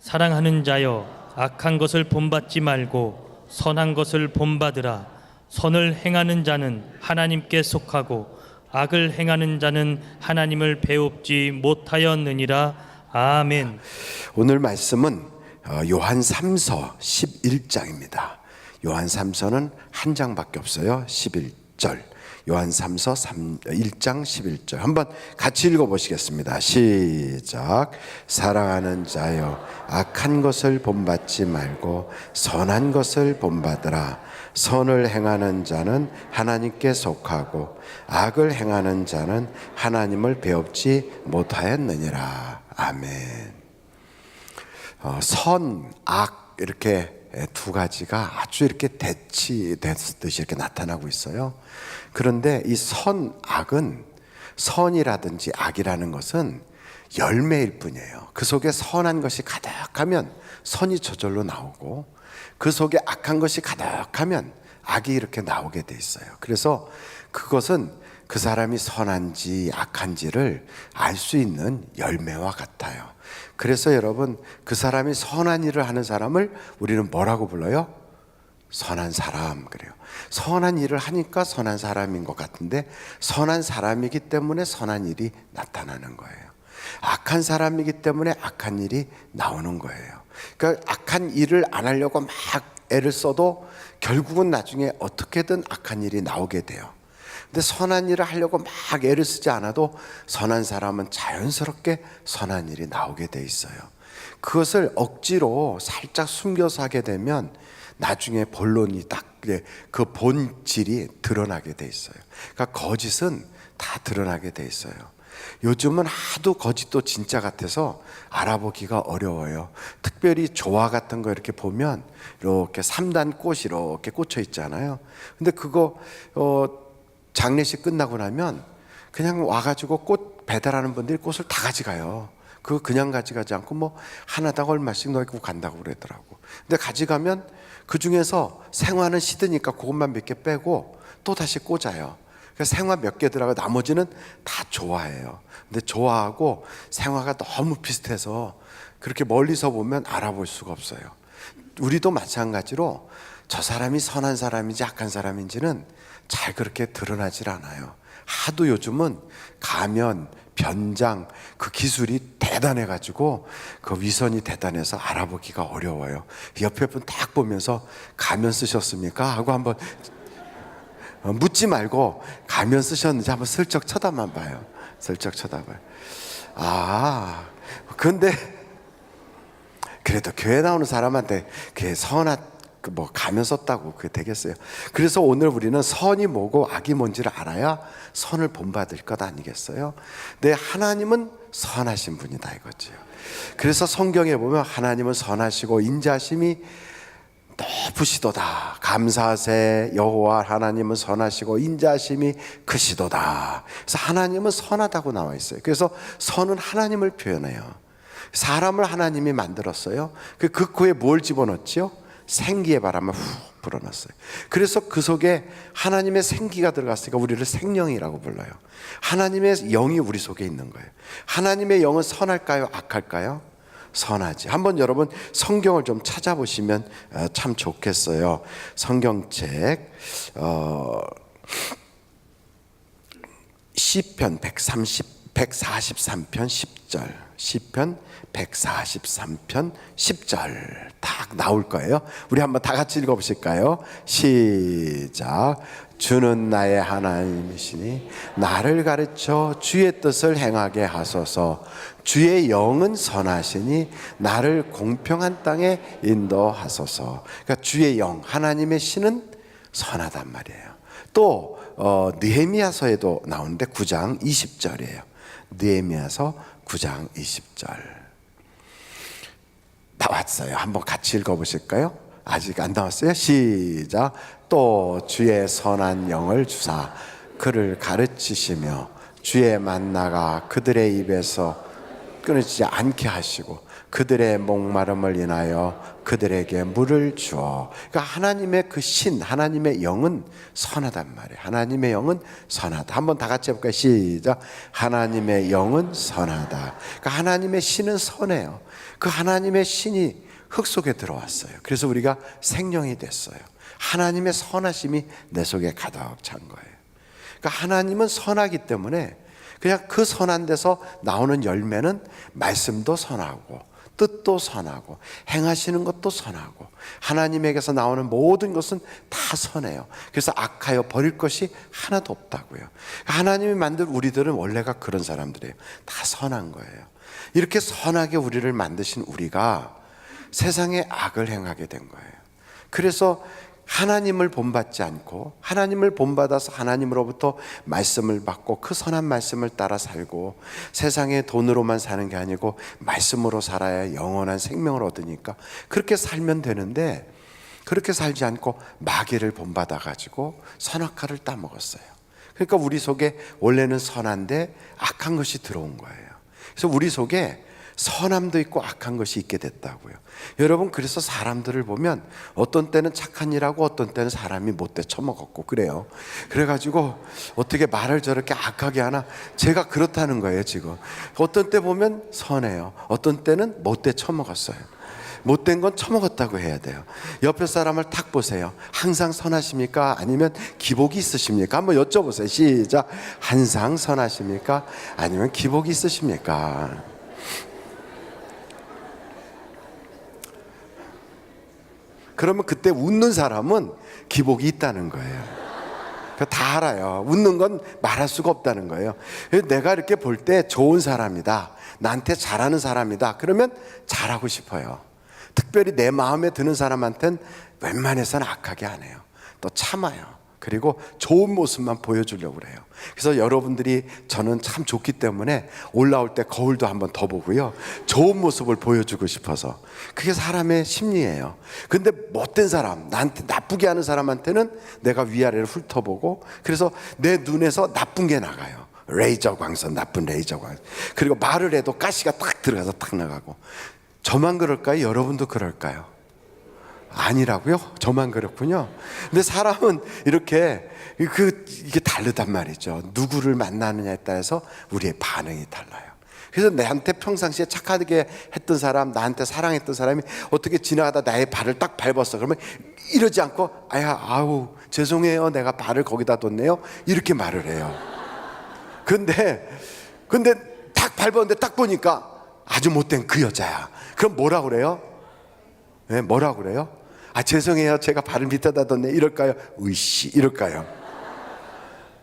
사랑하는 자여, 악한 것을 본받지 말고 선한 것을 본받으라. 선을 행하는 자는 하나님께 속하고 악을 행하는 자는 하나님을 배웁지 못하였느니라. 아멘. 오늘 말씀은 요한 3서 11장입니다. 요한 3서는 한 장밖에 없어요. 11절. 요한 3서 1장 11절 한번 같이 읽어보시겠습니다. 시작. 사랑하는 자여, 악한 것을 본받지 말고 선한 것을 본받으라. 선을 행하는 자는 하나님께 속하고 악을 행하는 자는 하나님을 배웁지 못하였느니라. 아멘. 선, 악 이렇게 두 가지가 아주 이렇게 대치되듯이 이렇게 나타나고 있어요. 그런데 이 선, 악은, 선이라든지 악이라는 것은 열매일 뿐이에요. 그 속에 선한 것이 가득하면 선이 저절로 나오고, 그 속에 악한 것이 가득하면 악이 이렇게 나오게 돼 있어요. 그래서 그것은 그 사람이 선한지 악한지를 알 수 있는 열매와 같아요. 그래서 여러분, 그 사람이 선한 일을 하는 사람을 우리는 뭐라고 불러요? 선한 사람. 그래요. 선한 일을 하니까 선한 사람인 것 같은데, 선한 사람이기 때문에 선한 일이 나타나는 거예요. 악한 사람이기 때문에 악한 일이 나오는 거예요. 그러니까 악한 일을 안 하려고 막 애를 써도 결국은 나중에 어떻게든 악한 일이 나오게 돼요. 근데 선한 일을 하려고 막 애를 쓰지 않아도 선한 사람은 자연스럽게 선한 일이 나오게 돼 있어요. 그것을 억지로 살짝 숨겨서 하게 되면 나중에 본론이 딱 그 본질이 드러나게 돼 있어요. 그러니까 거짓은 다 드러나게 돼 있어요. 요즘은 하도 거짓도 진짜 같아서 알아보기가 어려워요. 특별히 조화 같은 거 이렇게 보면 이렇게 3단 꽃이 이렇게 꽂혀 있잖아요. 근데 그거 장례식 끝나고 나면 그냥 와가지고 꽃 배달하는 분들이 꽃을 다 가져가요. 그거 그냥 가져가지 않고 뭐 하나당 얼마씩 넣고 간다고 그러더라고. 근데 가져가면 그 중에서 생화는 시드니까 그것만 몇 개 빼고 또 다시 꽂아요. 그래서 생화 몇 개 들어가고 나머지는 다 조화예요. 근데 조화하고 생화가 너무 비슷해서 그렇게 멀리서 보면 알아볼 수가 없어요. 우리도 마찬가지로 저 사람이 선한 사람인지 악한 사람인지는 잘 그렇게 드러나질 않아요. 하도 요즘은 가면, 변장 그 기술이 대단해가지고 그 위선이 대단해서 알아보기가 어려워요. 옆에 분 딱 보면서 가면 쓰셨습니까? 하고 한번 묻지 말고 가면 쓰셨는지 한번 슬쩍 쳐다만 봐요. 슬쩍 쳐다봐요. 근데 그래도 교회 나오는 사람한테 그게 선한 뭐 가면 썼다고 그게 되겠어요. 그래서 오늘 우리는 선이 뭐고 악이 뭔지를 알아야 선을 본받을 것 아니겠어요? 네, 하나님은 선하신 분이다 이거죠. 그래서 성경에 보면 하나님은 선하시고 인자심이 높으시도다. 감사하세 여호와 하나님은 선하시고 인자심이 크시도다. 그래서 하나님은 선하다고 나와 있어요. 그래서 선은 하나님을 표현해요. 사람을 하나님이 만들었어요. 그 코에 뭘 집어넣지요? 생기의 바람을 훅 불어넣었어요. 그래서 그 속에 하나님의 생기가 들어갔으니까 우리를 생명이라고 불러요. 하나님의 영이 우리 속에 있는 거예요. 하나님의 영은 선할까요? 악할까요? 선하지. 한번 여러분 성경을 좀 찾아보시면 참 좋겠어요. 성경책 시편 143편 10절, 시편 143편 10절 딱 나올 거예요. 우리 한번 다 같이 읽어보실까요? 시작. 주는 나의 하나님이시니 나를 가르쳐 주의 뜻을 행하게 하소서. 주의 영은 선하시니 나를 공평한 땅에 인도하소서. 그러니까 주의 영, 하나님의 신은 선하단 말이에요. 또 느헤미야서에도 나오는데 9장 20절이에요. 느헤미야서 9장 20절 나왔어요. 한번 같이 읽어보실까요? 아직 안 나왔어요? 시작. 또 주의 선한 영을 주사 그를 가르치시며 주의 만나가 그들의 입에서 끊어지지 않게 하시고 그들의 목마름을 인하여 그들에게 물을 주어. 그러니까 하나님의 그 신, 하나님의 영은 선하단 말이에요. 하나님의 영은 선하다. 한번 다 같이 해볼까요? 시작. 하나님의 영은 선하다. 그러니까 하나님의 신은 선해요. 그 하나님의 신이 흙 속에 들어왔어요. 그래서 우리가 생명이 됐어요. 하나님의 선하심이 내 속에 가득 찬 거예요. 그러니까 하나님은 선하기 때문에 그냥 그 선한 데서 나오는 열매는 말씀도 선하고 뜻도 선하고 행하시는 것도 선하고 하나님에게서 나오는 모든 것은 다 선해요. 그래서 악하여 버릴 것이 하나도 없다고요. 하나님이 만든 우리들은 원래가 그런 사람들이에요. 다 선한 거예요. 이렇게 선하게 우리를 만드신 우리가 세상에 악을 행하게 된 거예요. 그래서 하나님을 본받지 않고 하나님을 본받아서 하나님으로부터 말씀을 받고 그 선한 말씀을 따라 살고 세상에 돈으로만 사는 게 아니고 말씀으로 살아야 영원한 생명을 얻으니까 그렇게 살면 되는데 그렇게 살지 않고 마귀를 본받아 가지고 선악과를 따먹었어요. 그러니까 우리 속에 원래는 선한데 악한 것이 들어온 거예요. 그래서 우리 속에 선함도 있고 악한 것이 있게 됐다고요. 여러분, 그래서 사람들을 보면 어떤 때는 착한 일하고 어떤 때는 사람이 못돼 처먹었고 그래요. 그래가지고 어떻게 말을 저렇게 악하게 하나, 제가 그렇다는 거예요. 지금 어떤 때 보면 선해요, 어떤 때는 못돼 처먹었어요. 못된 건 처먹었다고 해야 돼요. 옆에 사람을 딱 보세요. 항상 선하십니까? 아니면 기복이 있으십니까? 한번 여쭤보세요. 시작. 항상 선하십니까? 아니면 기복이 있으십니까? 그러면 그때 웃는 사람은 기복이 있다는 거예요. 다 알아요. 웃는 건 말할 수가 없다는 거예요. 내가 이렇게 볼 때 좋은 사람이다, 나한테 잘하는 사람이다, 그러면 잘하고 싶어요. 특별히 내 마음에 드는 사람한테는 웬만해서는 악하게 안 해요. 또 참아요. 그리고 좋은 모습만 보여주려고 그래요. 그래서 여러분들이 저는 참 좋기 때문에 올라올 때 거울도 한번 더 보고요, 좋은 모습을 보여주고 싶어서. 그게 사람의 심리예요. 근데 못된 사람, 나한테 나쁘게 하는 사람한테는 내가 위아래를 훑어보고, 그래서 내 눈에서 나쁜 게 나가요. 레이저 광선, 나쁜 레이저 광선. 그리고 말을 해도 가시가 탁 들어가서 탁 나가고. 저만 그럴까요? 여러분도 그럴까요? 아니라고요? 저만 그렇군요. 근데 사람은 이렇게 이게 다르단 말이죠. 누구를 만나느냐에 따라서 우리의 반응이 달라요. 그래서 나한테 평상시에 착하게 했던 사람, 나한테 사랑했던 사람이 어떻게 지나가다 나의 발을 딱 밟았어. 그러면 이러지 않고 아우 죄송해요, 내가 발을 거기다 뒀네요, 이렇게 말을 해요. 근데 딱 밟았는데 딱 보니까 아주 못된 그 여자야. 그럼 뭐라 그래요? 네, 뭐라 그래요? 죄송해요, 제가 발을 밑에다 뒀네, 이럴까요? 으이씨, 이럴까요?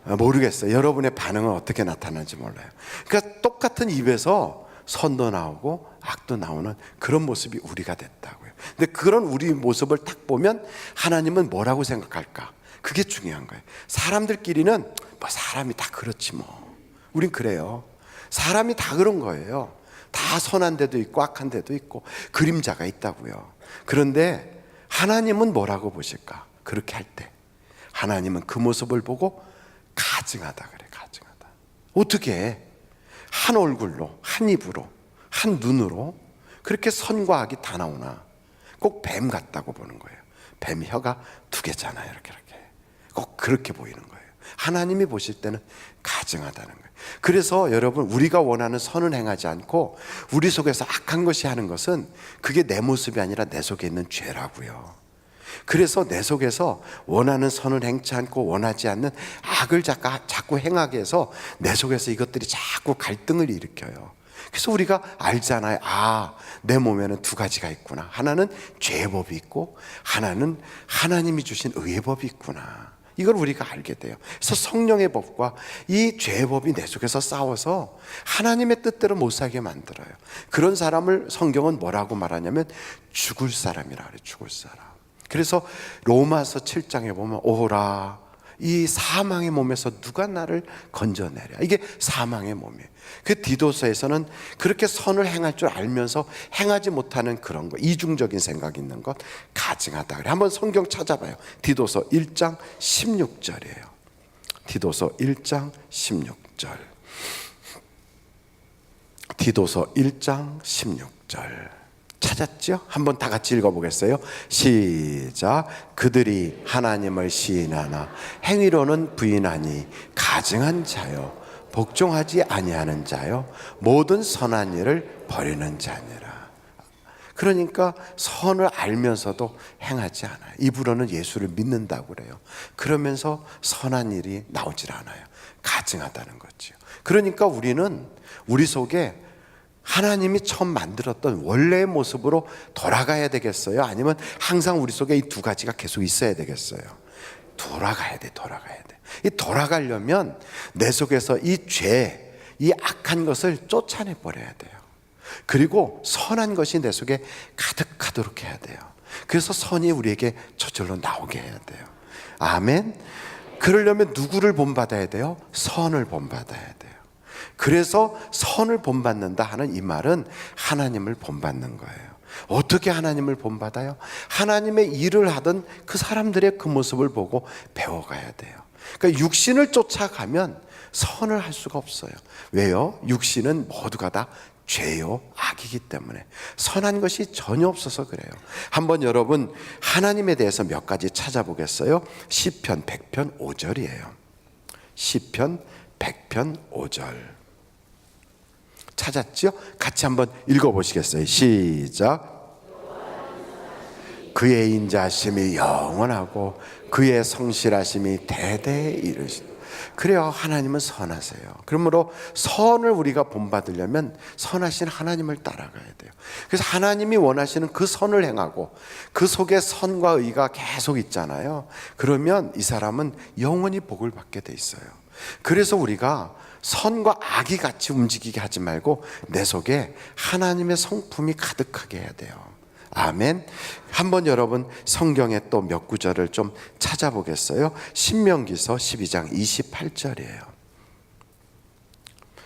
모르겠어요. 여러분의 반응은 어떻게 나타나는지 몰라요. 그러니까 똑같은 입에서 선도 나오고 악도 나오는 그런 모습이 우리가 됐다고요. 근데 그런 우리 모습을 딱 보면 하나님은 뭐라고 생각할까? 그게 중요한 거예요. 사람들끼리는 뭐 사람이 다 그렇지 뭐, 우린 그래요. 사람이 다 그런 거예요. 다 선한 데도 있고 악한 데도 있고 그림자가 있다고요. 그런데 하나님은 뭐라고 보실까? 그렇게 할 때 하나님은 그 모습을 보고 가증하다 그래. 가증하다. 어떻게 해? 한 얼굴로, 한 입으로, 한 눈으로 그렇게 선과 악이 다 나오나? 꼭 뱀 같다고 보는 거예요. 뱀 혀가 2개잖아요. 이렇게 꼭 그렇게 보이는 거예요. 하나님이 보실 때는 가증하다는 거예요. 그래서 여러분, 우리가 원하는 선은 행하지 않고 우리 속에서 악한 것이 하는 것은 그게 내 모습이 아니라 내 속에 있는 죄라고요. 그래서 내 속에서 원하는 선을 행치 않고 원하지 않는 악을 자꾸 행하게 해서 내 속에서 이것들이 자꾸 갈등을 일으켜요. 그래서 우리가 알잖아요. 내 몸에는 2가지가 있구나. 하나는 죄의 법이 있고 하나는 하나님이 주신 의의 법이 있구나. 이걸 우리가 알게 돼요. 그래서 성령의 법과 이 죄의 법이 내 속에서 싸워서 하나님의 뜻대로 못 살게 만들어요. 그런 사람을 성경은 뭐라고 말하냐면 죽을 사람이라 그래요. 죽을 사람. 그래서 로마서 7장에 보면 오라, 이 사망의 몸에서 누가 나를 건져내랴. 이게 사망의 몸이에요. 그 디도서에서는 그렇게 선을 행할 줄 알면서 행하지 못하는 그런 거, 이중적인 생각이 있는 것, 가증하다 그래. 한번 성경 찾아봐요. 디도서 1장 16절이에요. 디도서 1장 16절. 디도서 1장 16절 찾았죠? 한번 다 같이 읽어보겠어요? 시작. 그들이 하나님을 시인하나 행위로는 부인하니 가증한 자요 복종하지 아니하는 자요 모든 선한 일을 버리는 자니라. 그러니까 선을 알면서도 행하지 않아요. 입으로는 예수를 믿는다고 그래요. 그러면서 선한 일이 나오질 않아요. 가증하다는 거죠. 그러니까 우리는 우리 속에 하나님이 처음 만들었던 원래의 모습으로 돌아가야 되겠어요? 아니면 항상 우리 속에 이 두 가지가 계속 있어야 되겠어요? 돌아가야 돼. 이 돌아가려면 내 속에서 이 죄, 이 악한 것을 쫓아내 버려야 돼요. 그리고 선한 것이 내 속에 가득하도록 해야 돼요. 그래서 선이 우리에게 저절로 나오게 해야 돼요. 아멘. 그러려면 누구를 본받아야 돼요? 선을 본받아야 돼요. 그래서 선을 본받는다 하는 이 말은 하나님을 본받는 거예요. 어떻게 하나님을 본받아요? 하나님의 일을 하던 그 사람들의 그 모습을 보고 배워가야 돼요. 그러니까 육신을 쫓아가면 선을 할 수가 없어요. 왜요? 육신은 모두가 다 죄요 악이기 때문에 선한 것이 전혀 없어서 그래요. 한번 여러분 하나님에 대해서 몇 가지 찾아보겠어요? 시편 100편 5절이에요. 시편 100편 5절 찾았죠? 같이 한번 읽어보시겠어요? 시작. 그의 인자심이 영원하고 그의 성실하심이 대대에 이르시다. 그래요. 하나님은 선하세요. 그러므로 선을 우리가 본받으려면 선하신 하나님을 따라가야 돼요. 그래서 하나님이 원하시는 그 선을 행하고 그 속에 선과 의가 계속 있잖아요. 그러면 이 사람은 영원히 복을 받게 돼 있어요. 그래서 우리가 선과 악이 같이 움직이게 하지 말고 내 속에 하나님의 성품이 가득하게 해야 돼요. 아멘. 한번 여러분 성경에 또 몇 구절을 좀 찾아보겠어요? 신명기서 12장 28절이에요.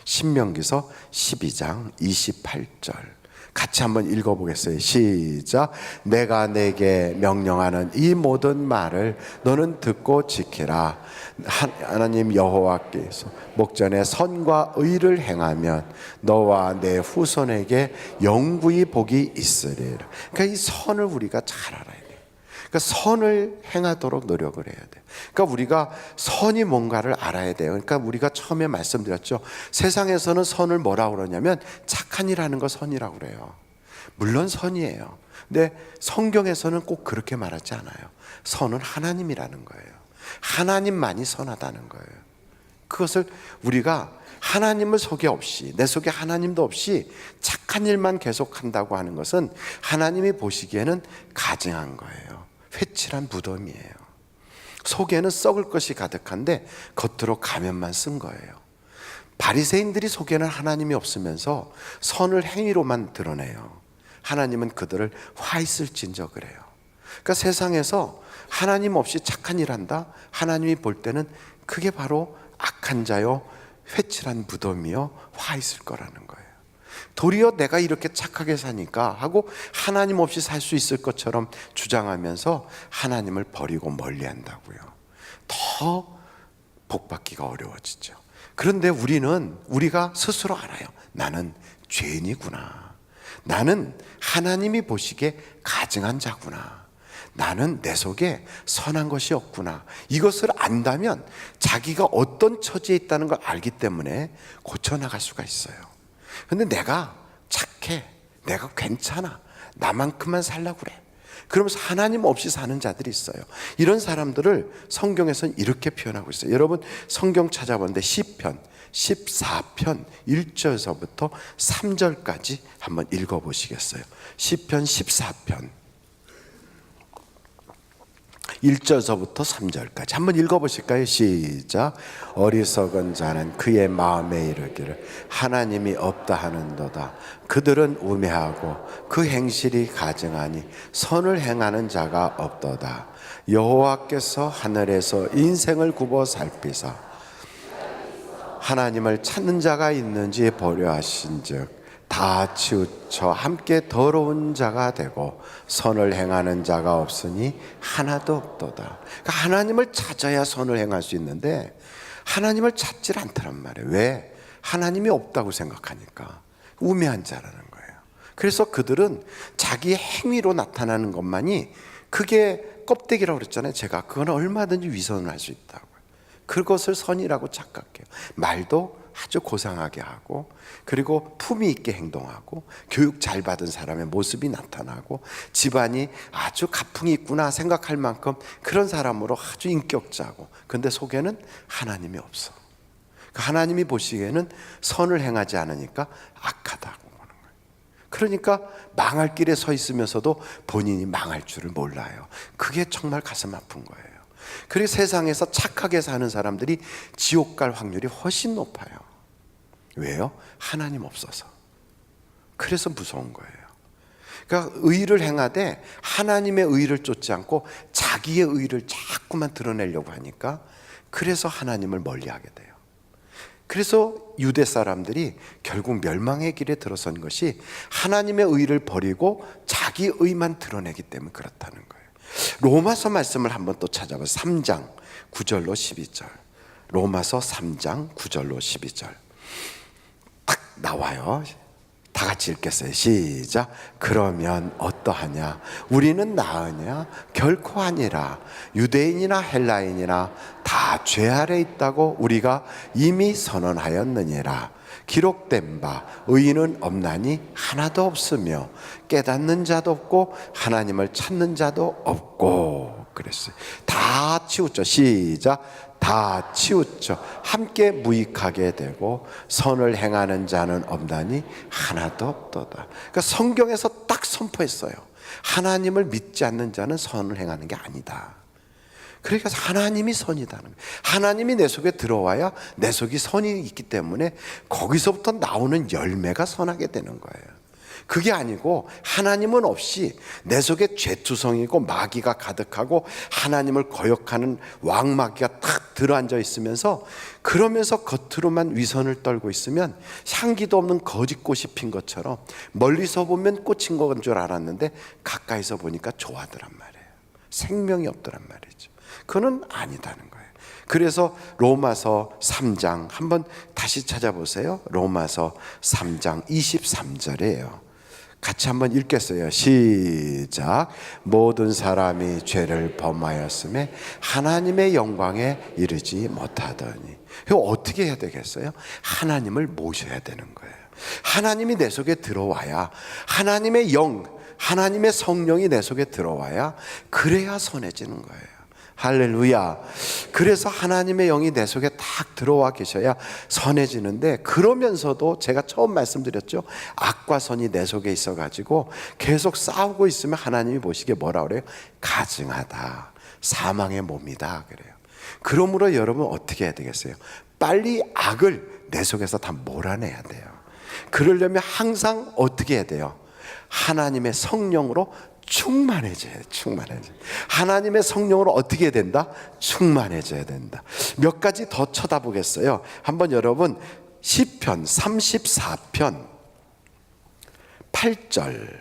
신명기서 12장 28절 같이 한번 읽어보겠어요. 시작. 내가 내게 명령하는 이 모든 말을 너는 듣고 지키라. 하나님 여호와께서 목전에 선과 의를 행하면 너와 내 후손에게 영구히 복이 있으리라. 그러니까 이 선을 우리가 잘 알아야 돼요. 그러니까 선을 행하도록 노력을 해야 돼요. 그러니까 우리가 선이 뭔가를 알아야 돼요. 그러니까 우리가 처음에 말씀드렸죠. 세상에서는 선을 뭐라고 그러냐면 착한 일 하는 거 선이라고 그래요. 물론 선이에요. 근데 성경에서는 꼭 그렇게 말하지 않아요. 선은 하나님이라는 거예요. 하나님만이 선하다는 거예요. 그것을 우리가 하나님을 속에 없이 내 속에 하나님도 없이 착한 일만 계속한다고 하는 것은 하나님이 보시기에는 가증한 거예요. 회칠한 무덤이에요. 속에는 썩을 것이 가득한데 겉으로 가면만 쓴 거예요. 바리새인들이 속에는 하나님이 없으면서 선을 행위로만 드러내요. 하나님은 그들을 화 있을진저 그래요. 그러니까 세상에서 하나님 없이 착한 일 한다? 하나님이 볼 때는 그게 바로 악한 자요 회칠한 무덤이요 화 있을 거라는 거예요. 도리어 내가 이렇게 착하게 사니까 하고 하나님 없이 살 수 있을 것처럼 주장하면서 하나님을 버리고 멀리한다고요. 더 복받기가 어려워지죠. 그런데 우리가 스스로 알아요. 나는 죄인이구나. 나는 하나님이 보시기에 가증한 자구나. 나는 내 속에 선한 것이 없구나. 이것을 안다면 자기가 어떤 처지에 있다는 걸 알기 때문에 고쳐나갈 수가 있어요. 근데 내가 착해, 내가 괜찮아, 나만큼만 살려고 그래. 그러면서 하나님 없이 사는 자들이 있어요. 이런 사람들을 성경에서는 이렇게 표현하고 있어요. 여러분 성경 찾아보는데 시편 14편 1절서부터 3절까지 한번 읽어보시겠어요? 시편 14편 1절서부터 3절까지 한번 읽어보실까요? 시작. 어리석은 자는 그의 마음에 이르기를 하나님이 없다 하는도다. 그들은 우매하고 그 행실이 가증하니 선을 행하는 자가 없도다. 여호와께서 하늘에서 인생을 굽어 살피사 하나님을 찾는 자가 있는지 보려 하신즉 다 치우쳐 함께 더러운 자가 되고 선을 행하는 자가 없으니 하나도 없도다. 그러니까 하나님을 찾아야 선을 행할 수 있는데 하나님을 찾질 않더란 말이에요. 왜? 하나님이 없다고 생각하니까. 우매한 자라는 거예요. 그래서 그들은 자기의 행위로 나타나는 것만이 그게 껍데기라고 그랬잖아요. 제가 그건 얼마든지 위선을 할 수 있다고요. 그것을 선이라고 착각해요. 말도 아주 고상하게 하고, 그리고 품위 있게 행동하고, 교육 잘 받은 사람의 모습이 나타나고, 집안이 아주 가풍이 있구나 생각할 만큼 그런 사람으로 아주 인격자고, 근데 속에는 하나님이 없어. 하나님이 보시기에는 선을 행하지 않으니까 악하다고 보는 거예요. 그러니까 망할 길에 서 있으면서도 본인이 망할 줄을 몰라요. 그게 정말 가슴 아픈 거예요. 그리고 세상에서 착하게 사는 사람들이 지옥 갈 확률이 훨씬 높아요. 왜요? 하나님 없어서. 그래서 무서운 거예요. 그러니까 의를 행하되 하나님의 의를 쫓지 않고 자기의 의를 자꾸만 드러내려고 하니까, 그래서 하나님을 멀리하게 돼요. 그래서 유대 사람들이 결국 멸망의 길에 들어선 것이 하나님의 의를 버리고 자기 의만 드러내기 때문에 그렇다는 거예요. 로마서 말씀을 한번 또 찾아봐요. 3장 9절로 12절. 로마서 3장 9절로 12절 딱 나와요. 다 같이 읽겠어요. 시작. 그러면 어떠하냐? 우리는 나으냐? 결코 아니라. 유대인이나 헬라인이나 다 죄 아래 있다고 우리가 이미 선언하였느니라. 기록된 바 의인은 없나니 하나도 없으며 깨닫는 자도 없고 하나님을 찾는 자도 없고 그랬어요. 다 치우쳐. 시작. 다 치우쳐 함께 무익하게 되고 선을 행하는 자는 없나니 하나도 없도다. 그러니까 성경에서 딱 선포했어요. 하나님을 믿지 않는 자는 선을 행하는 게 아니다. 그러니까 하나님이 선이다는 거예요. 하나님이 내 속에 들어와야 내 속이 선이 있기 때문에 거기서부터 나오는 열매가 선하게 되는 거예요. 그게 아니고 하나님은 없이 내 속에 죄투성이고 마귀가 가득하고 하나님을 거역하는 왕마귀가 탁 들어앉아 있으면서, 그러면서 겉으로만 위선을 떨고 있으면 향기도 없는 거짓꽃이 핀 것처럼 멀리서 보면 꽃인 건 줄 알았는데 가까이서 보니까 조화더란 말이에요. 생명이 없더란 말이죠. 그건 아니다는 거예요. 그래서 로마서 3장 한번 다시 찾아보세요. 로마서 3장 23절이에요. 같이 한번 읽겠어요. 시작. 모든 사람이 죄를 범하였음에 하나님의 영광에 이르지 못하더니. 이거 어떻게 해야 되겠어요? 하나님을 모셔야 되는 거예요. 하나님이 내 속에 들어와야, 하나님의 영, 하나님의 성령이 내 속에 들어와야, 그래야 선해지는 거예요. 할렐루야. 그래서 하나님의 영이 내 속에 딱 들어와 계셔야 선해지는데, 그러면서도 제가 처음 말씀드렸죠. 악과 선이 내 속에 있어가지고 계속 싸우고 있으면 하나님이 보시기에 뭐라 그래요? 가증하다. 사망의 몸이다 그래요. 그러므로 여러분 어떻게 해야 되겠어요? 빨리 악을 내 속에서 다 몰아내야 돼요. 그러려면 항상 어떻게 해야 돼요? 하나님의 성령으로 충만해져야 돼. 하나님의 성령으로 어떻게 해야 된다? 충만해져야 된다. 몇 가지 더 쳐다보겠어요. 한번 여러분 시편 34편 8절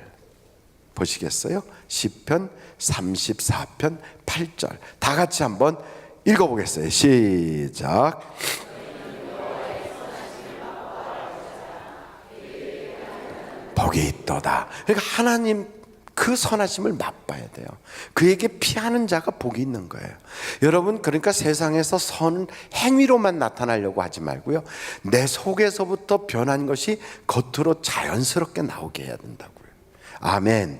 보시겠어요? 시편 34편 8절 다 같이 한번 읽어보겠어요. 시작. 복이 있도다. 그러니까 하나님 그 선하심을 맛봐야 돼요. 그에게 피하는 자가 복이 있는 거예요. 여러분, 그러니까 세상에서 선 행위로만 나타나려고 하지 말고요, 내 속에서부터 변한 것이 겉으로 자연스럽게 나오게 해야 된다고요. 아멘.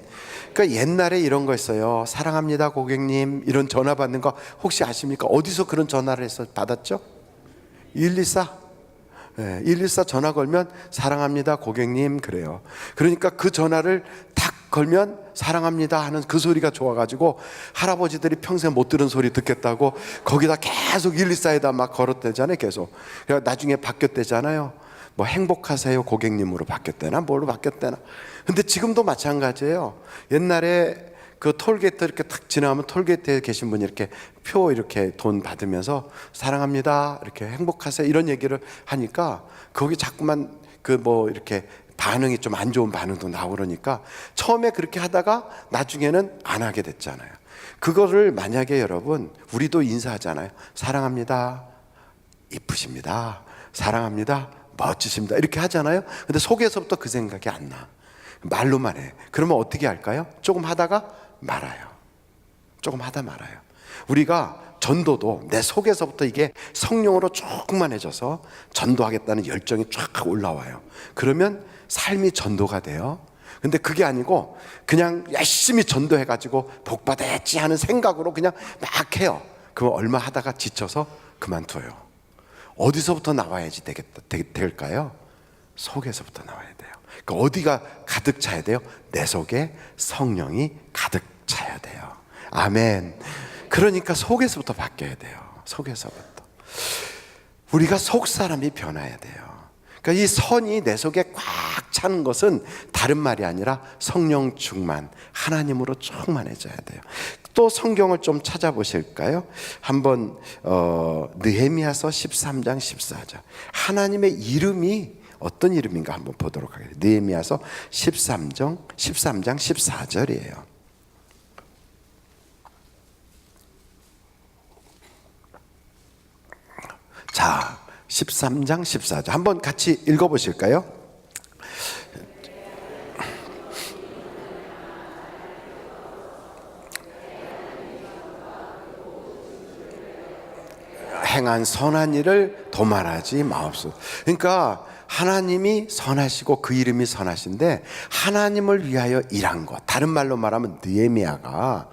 그러니까 옛날에 이런 거 있어요. 사랑합니다 고객님, 이런 전화 받는 거 혹시 아십니까? 어디서 그런 전화를 해서 받았죠? 124. 114 전화 걸면 사랑합니다 고객님 그래요. 그러니까 그 전화를 탁 걸면 사랑합니다 하는 그 소리가 좋아가지고 할아버지들이 평생 못 들은 소리 듣겠다고 거기다 계속 114에다 막 걸었대잖아요. 계속. 그러니까 나중에 바뀌었대잖아요. 뭐 행복하세요 고객님으로 바뀌었대나 뭘로 바뀌었대나. 근데 지금도 마찬가지예요. 옛날에 그 톨게이트 이렇게 탁 지나가면 톨게이트에 계신 분이 이렇게 표 이렇게 돈 받으면서 사랑합니다 이렇게 행복하세요 이런 얘기를 하니까 거기 자꾸만 그 뭐 이렇게 반응이 좀 안 좋은 반응도 나오고 그러니까 처음에 그렇게 하다가 나중에는 안 하게 됐잖아요. 그거를 만약에 여러분 우리도 인사하잖아요. 사랑합니다, 이쁘십니다, 사랑합니다, 멋지십니다 이렇게 하잖아요. 근데 속에서부터 그 생각이 안 나. 말로만 해. 그러면 어떻게 할까요? 조금 하다가 말아요. 조금 하다 말아요. 우리가 전도도 내 속에서부터 이게 성령으로 충만해져서 전도하겠다는 열정이 쫙 올라와요. 그러면 삶이 전도가 돼요. 근데 그게 아니고 그냥 열심히 전도해가지고 복받았지 하는 생각으로 그냥 막 해요. 그럼 얼마 하다가 지쳐서 그만둬요. 어디서부터 나와야지 될까요? 속에서부터 나와야 돼요. 그러니까 어디가 가득 차야 돼요? 내 속에 성령이 가득 차야 돼요. 아멘. 그러니까 속에서부터 바뀌어야 돼요. 속에서부터. 우리가 속 사람이 변해야 돼요. 그러니까 이 선이 내 속에 꽉 차는 것은 다른 말이 아니라 성령 충만, 하나님으로 충만해져야 돼요. 또 성경을 좀 찾아보실까요? 한번 느헤미야서 13장 14절. 하나님의 이름이 어떤 이름인가 한번 보도록 하겠습니다. 느헤미야서 13장 14절이에요. 자, 13장 14절 한번 같이 읽어보실까요? 행한 선한 일을 도말하지 마옵소서. 그러니까 하나님이 선하시고 그 이름이 선하신데 하나님을 위하여 일한 것, 다른 말로 말하면 느헤미야가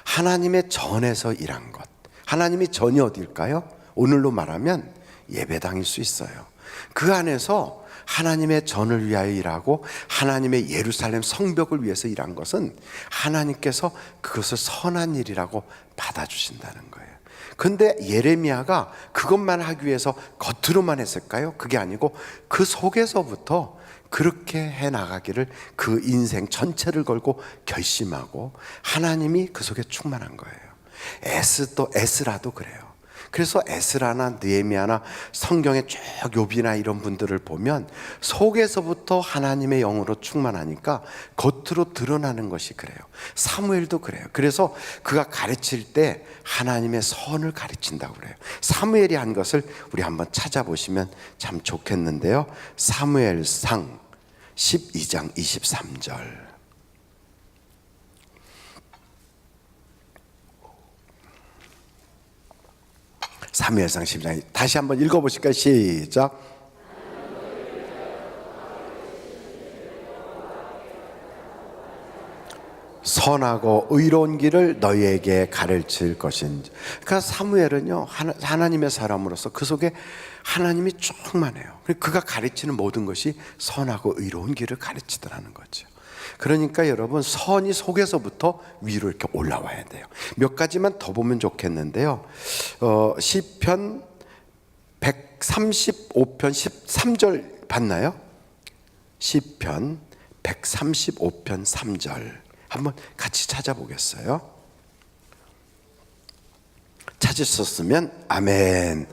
하나님의 전에서 일한 것. 하나님이 전이 어디일까요? 오늘로 말하면 예배당일 수 있어요. 그 안에서 하나님의 전을 위하여 일하고 하나님의 예루살렘 성벽을 위해서 일한 것은 하나님께서 그것을 선한 일이라고 받아주신다는 거예요. 근데 예레미야가 그것만 하기 위해서 겉으로만 했을까요? 그게 아니고 그 속에서부터 그렇게 해나가기를 그 인생 전체를 걸고 결심하고 하나님이 그 속에 충만한 거예요. 에스라도 그래요. 그래서 에스라나 느헤미야나 성경의 쭉 욥이나 이런 분들을 보면 속에서부터 하나님의 영으로 충만하니까 겉으로 드러나는 것이 그래요. 사무엘도 그래요. 그래서 그가 가르칠 때 하나님의 선을 가르친다고 그래요. 사무엘이 한 것을 우리 한번 찾아보시면 참 좋겠는데요. 사무엘상 12장 23절. 사무엘상 12장 다시 한번 읽어보실까요? 시작. 선하고 의로운 길을 너희에게 가르칠 것인지. 그러니까 사무엘은요 하나님의 사람으로서 그 속에 하나님이 충만해요. 그가 가르치는 모든 것이 선하고 의로운 길을 가르치더라는 거죠. 그러니까 여러분 선이 속에서부터 위로 이렇게 올라와야 돼요. 몇 가지만 더 보면 좋겠는데요. 시편 135편 13절 봤나요? 시편 135편 3절 한번 같이 찾아보겠어요. 찾으셨으면 아멘.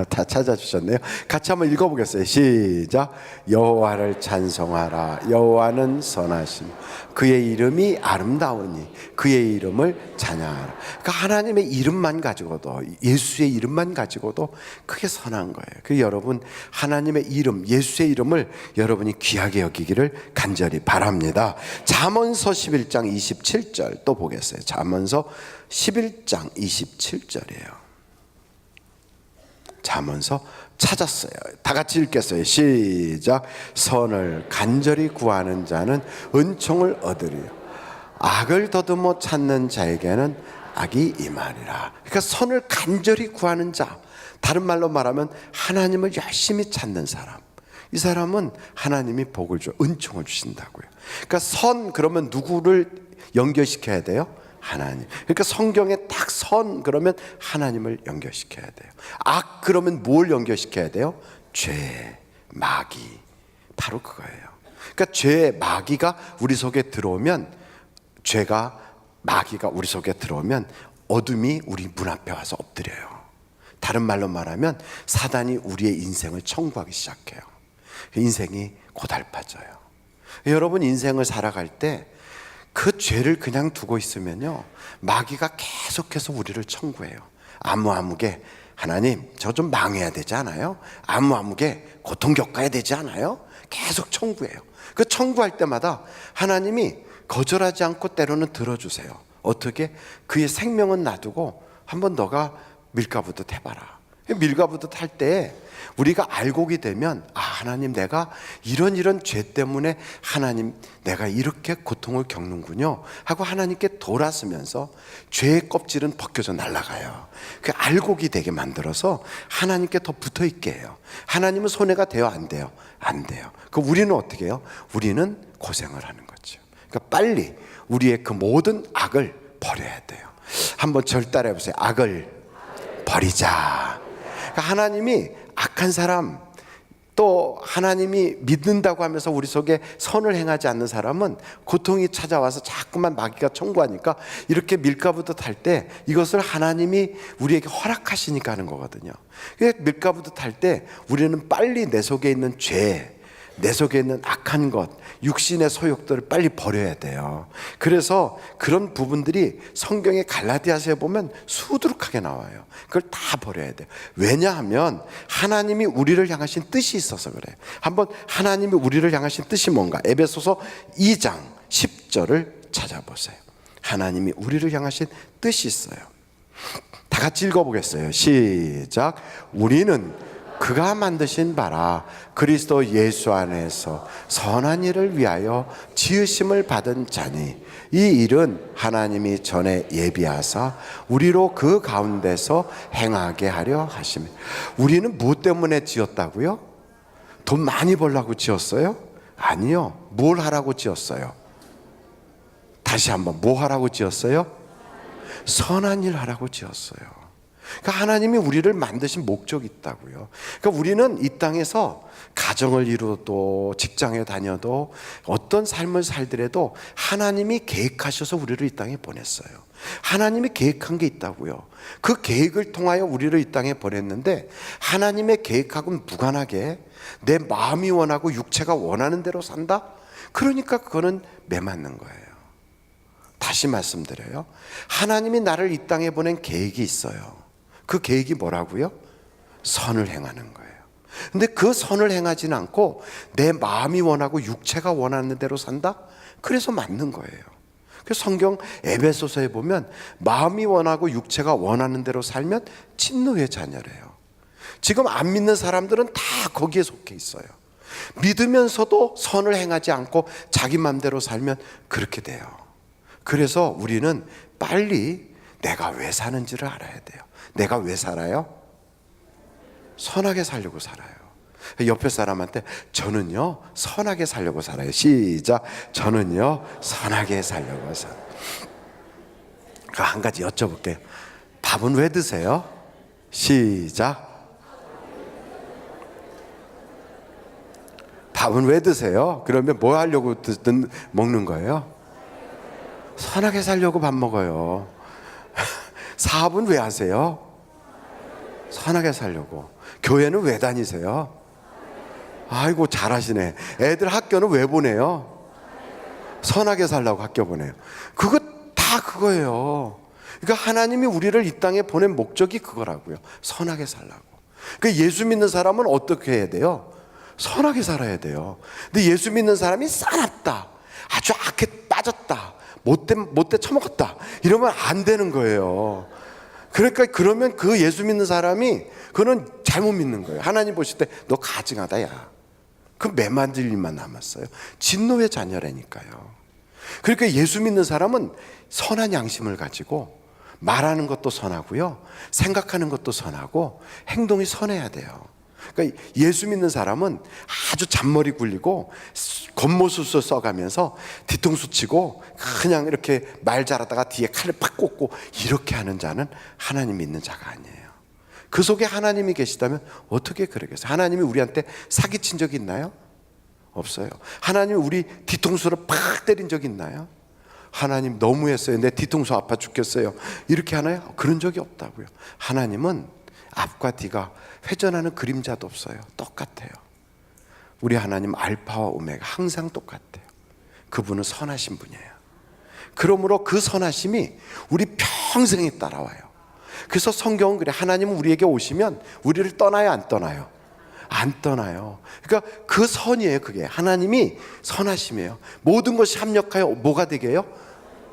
다 찾아주셨네요. 같이 한번 읽어보겠어요. 시작. 여호와를 찬송하라. 여호와는 선하시니 그의 이름이 아름다우니 그의 이름을 찬양하라. 그러니까 하나님의 이름만 가지고도, 예수의 이름만 가지고도 그게 선한 거예요. 그 여러분 하나님의 이름, 예수의 이름을 여러분이 귀하게 여기기를 간절히 바랍니다. 잠언서 11장 27절 또 보겠어요. 잠언서 11장 27절이에요. 잠언서 찾았어요. 다 같이 읽겠어요. 시작. 선을 간절히 구하는 자는 은총을 얻으리요 악을 더듬어 찾는 자에게는 악이 임하리라. 그러니까 선을 간절히 구하는 자, 다른 말로 말하면 하나님을 열심히 찾는 사람, 이 사람은 하나님이 복을 줘, 은총을 주신다고요. 그러니까 선 그러면 누구를 연결시켜야 돼요? 하나님. 그러니까 성경에 딱 선 그러면 하나님을 연결시켜야 돼요. 악 그러면 뭘 연결시켜야 돼요? 죄, 마귀. 바로 그거예요. 그러니까 죄, 마귀가 우리 속에 들어오면, 죄가, 마귀가 우리 속에 들어오면 어둠이 우리 문 앞에 와서 엎드려요. 다른 말로 말하면 사단이 우리의 인생을 청구하기 시작해요. 인생이 고달파져요. 여러분 인생을 살아갈 때 그 죄를 그냥 두고 있으면요 마귀가 계속해서 우리를 청구해요. 아무개 하나님 저 좀 망해야 되지 않아요? 아무개 고통 겪어야 되지 않아요? 계속 청구해요. 그 청구할 때마다 하나님이 거절하지 않고 때로는 들어주세요. 어떻게? 그의 생명은 놔두고 한번 너가 밀가부듯 해봐라. 밀가부듯 할 때 우리가 알곡이 되면 하나님 내가 이런 죄 때문에 하나님 내가 이렇게 고통을 겪는군요 하고 하나님께 돌아서면서 죄의 껍질은 벗겨져 날아가요. 그 알곡이 되게 만들어서 하나님께 더 붙어 있게 해요. 하나님은 손해가 돼요? 안 돼요? 안 돼요. 그 우리는 어떻게 해요? 우리는 고생을 하는 거죠. 그러니까 빨리 우리의 그 모든 악을 버려야 돼요. 한번 절 따라해 보세요. 악을 버리자. 그러니까 하나님이 악한 사람, 또 하나님이 믿는다고 하면서 우리 속에 선을 행하지 않는 사람은 고통이 찾아와서 자꾸만 마귀가 청구하니까 이렇게 밀가부듯 할 때 이것을 하나님이 우리에게 허락하시니까 하는 거거든요. 밀가부듯 할 때 우리는 빨리 내 속에 있는 죄, 내 속에 있는 악한 것, 육신의 소욕들을 빨리 버려야 돼요. 그래서 그런 부분들이 성경의 갈라디아서에 보면 수두룩하게 나와요. 그걸 다 버려야 돼요. 왜냐하면 하나님이 우리를 향하신 뜻이 있어서 그래요. 한번 하나님이 우리를 향하신 뜻이 뭔가? 에베소서 2장 10절을 찾아보세요. 하나님이 우리를 향하신 뜻이 있어요. 다 같이 읽어보겠어요. 시작. 우리는 그가 만드신 바라 그리스도 예수 안에서 선한 일을 위하여 지으심을 받은 자니 이 일은 하나님이 전에 예비하사 우리로 그 가운데서 행하게 하려 하심이라. 우리는 무엇 때문에 지었다고요? 돈 많이 벌라고 지었어요? 아니요. 뭘 하라고 지었어요? 다시 한번 뭐 하라고 지었어요? 선한 일 하라고 지었어요. 그러니까 하나님이 우리를 만드신 목적이 있다고요. 그러니까 우리는 이 땅에서 가정을 이루어도 직장에 다녀도 어떤 삶을 살더라도 하나님이 계획하셔서 우리를 이 땅에 보냈어요. 하나님이 계획한 게 있다고요. 그 계획을 통하여 우리를 이 땅에 보냈는데 하나님의 계획하고는 무관하게 내 마음이 원하고 육체가 원하는 대로 산다? 그러니까 그거는 매맞는 거예요. 다시 말씀드려요. 하나님이 나를 이 땅에 보낸 계획이 있어요. 그 계획이 뭐라고요? 선을 행하는 거예요. 근데 그 선을 행하지는 않고 내 마음이 원하고 육체가 원하는 대로 산다? 그래서 맞는 거예요. 그래서 성경 에베소서에 보면 마음이 원하고 육체가 원하는 대로 살면 진노의 자녀래요. 지금 안 믿는 사람들은 다 거기에 속해 있어요. 믿으면서도 선을 행하지 않고 자기 마음대로 살면 그렇게 돼요. 그래서 우리는 빨리 내가 왜 사는지를 알아야 돼요. 내가 왜 살아요? 선하게 살려고 살아요. 옆에 사람한테 저는요 선하게 살려고 살아요. 시작. 저는요 선하게 살려고 살아요. 한 가지 여쭤볼게요. 밥은 왜 드세요? 시작. 밥은 왜 드세요? 그러면 뭐 하려고 먹는 거예요? 선하게 살려고 밥 먹어요. 사업은 왜 하세요? 선하게 살려고. 교회는 왜 다니세요? 아이고 잘하시네. 애들 학교는 왜 보내요? 선하게 살라고 학교 보내요. 그거 다 그거예요. 그러니까 하나님이 우리를 이 땅에 보낸 목적이 그거라고요. 선하게 살라고. 그러니까 예수 믿는 사람은 어떻게 해야 돼요? 선하게 살아야 돼요. 근데 예수 믿는 사람이 싸납다, 아주 악해 빠졌다, 못돼 처먹었다 이러면 안 되는 거예요. 그러니까 그러면 그 예수 믿는 사람이 그거는 잘못 믿는 거예요. 하나님 보실 때 너 가증하다 야. 그 매만질 일만 남았어요. 진노의 자녀라니까요. 그러니까 예수 믿는 사람은 선한 양심을 가지고 말하는 것도 선하고요, 생각하는 것도 선하고 행동이 선해야 돼요. 그러니까 예수 믿는 사람은 아주 잔머리 굴리고 겉모술수 써가면서 뒤통수 치고 그냥 이렇게 말 잘하다가 뒤에 칼을 팍 꽂고 이렇게 하는 자는 하나님 믿는 자가 아니에요. 그 속에 하나님이 계시다면 어떻게 그러겠어요? 하나님이 우리한테 사기친 적 있나요? 없어요. 하나님이 우리 뒤통수를 팍 때린 적 있나요? 하나님 너무했어요, 내 뒤통수 아파 죽겠어요, 이렇게 하나요? 그런 적이 없다고요. 하나님은 앞과 뒤가 회전하는 그림자도 없어요. 똑같아요. 우리 하나님 알파와 오메가 항상 똑같아요. 그분은 선하신 분이에요. 그러므로 그 선하심이 우리 평생에 따라와요. 그래서 성경은 그래. 하나님은 우리에게 오시면 우리를 떠나요, 안 떠나요? 안 떠나요. 그러니까 그 선이에요. 그게 하나님이 선하심이에요. 모든 것이 합력하여 뭐가 되게 해요?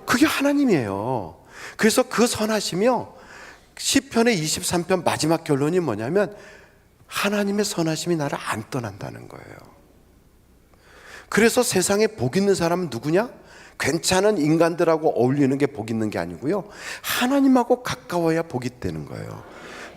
그게 하나님이에요. 그래서 그 선하심이요, 시편의 23편 마지막 결론이 뭐냐면 하나님의 선하심이 나를 안 떠난다는 거예요. 그래서 세상에 복 있는 사람은 누구냐? 괜찮은 인간들하고 어울리는 게 복 있는 게 아니고요, 하나님하고 가까워야 복이 되는 거예요.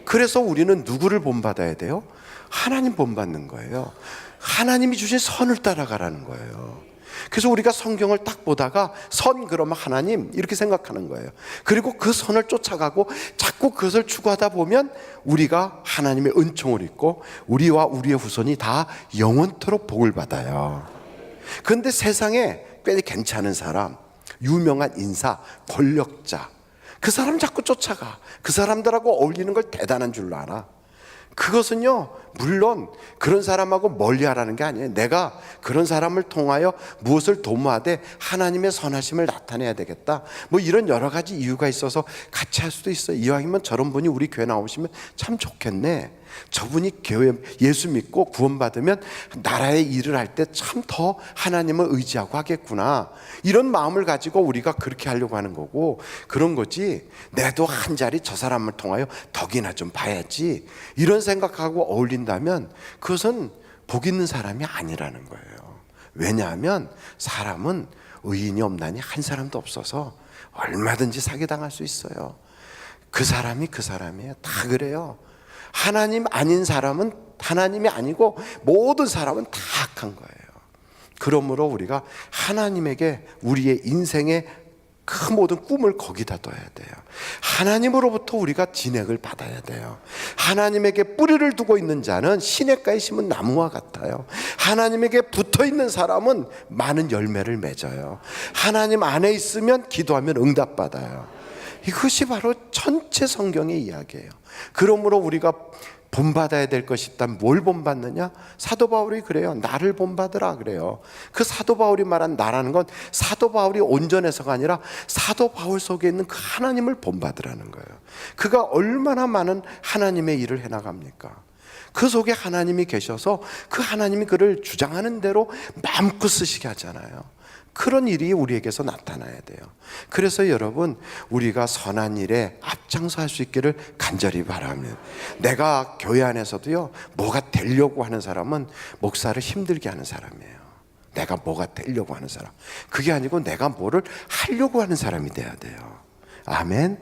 그래서 우리는 누구를 본받아야 돼요? 하나님 본받는 거예요. 하나님이 주신 선을 따라가라는 거예요. 그래서 우리가 성경을 딱 보다가 선 그러면 하나님 이렇게 생각하는 거예요. 그리고 그 선을 쫓아가고 자꾸 그것을 추구하다 보면 우리가 하나님의 은총을 입고 우리와 우리의 후손이 다 영원토록 복을 받아요. 그런데 세상에 꽤 괜찮은 사람, 유명한 인사, 권력자, 그 사람 자꾸 쫓아가. 그 사람들하고 어울리는 걸 대단한 줄로 알아. 그것은요, 물론 그런 사람하고 멀리하라는 게 아니에요. 내가 그런 사람을 통하여 무엇을 도모하되 하나님의 선하심을 나타내야 되겠다, 뭐 이런 여러 가지 이유가 있어서 같이 할 수도 있어요. 이왕이면 저런 분이 우리 교회 나오시면 참 좋겠네, 저분이 교회 예수 믿고 구원받으면 나라의 일을 할 때 참 더 하나님을 의지하고 하겠구나, 이런 마음을 가지고 우리가 그렇게 하려고 하는 거고, 그런 거지 내도 한 자리 저 사람을 통하여 덕이나 좀 봐야지 이런 생각하고 어울린다면 그것은 복 있는 사람이 아니라는 거예요. 왜냐하면 사람은 의인이 없나니 한 사람도 없어서 얼마든지 사기당할 수 있어요. 그 사람이 그 사람이에요. 다 그래요. 하나님 아닌 사람은 하나님이 아니고 모든 사람은 다 악한 거예요. 그러므로 우리가 하나님에게 우리의 인생의 그 모든 꿈을 거기다 둬야 돼요. 하나님으로부터 우리가 진액을 받아야 돼요. 하나님에게 뿌리를 두고 있는 자는 시냇가에 심은 나무와 같아요. 하나님에게 붙어 있는 사람은 많은 열매를 맺어요. 하나님 안에 있으면 기도하면 응답받아요. 이것이 바로 전체 성경의 이야기예요. 그러므로 우리가 본받아야 될 것이 있다면 뭘 본받느냐? 사도 바울이 그래요. 나를 본받으라 그래요. 그 사도 바울이 말한 나라는 건 사도 바울이 온전해서가 아니라 사도 바울 속에 있는 그 하나님을 본받으라는 거예요. 그가 얼마나 많은 하나님의 일을 해나갑니까? 그 속에 하나님이 계셔서 그 하나님이 그를 주장하는 대로 마음껏 쓰시게 하잖아요. 그런 일이 우리에게서 나타나야 돼요. 그래서 여러분, 우리가 선한 일에 앞장서 할 수 있기를 간절히 바라면, 내가 교회 안에서도요, 뭐가 되려고 하는 사람은 목사를 힘들게 하는 사람이에요. 내가 뭐가 되려고 하는 사람, 그게 아니고 내가 뭐를 하려고 하는 사람이 돼야 돼요. 아멘.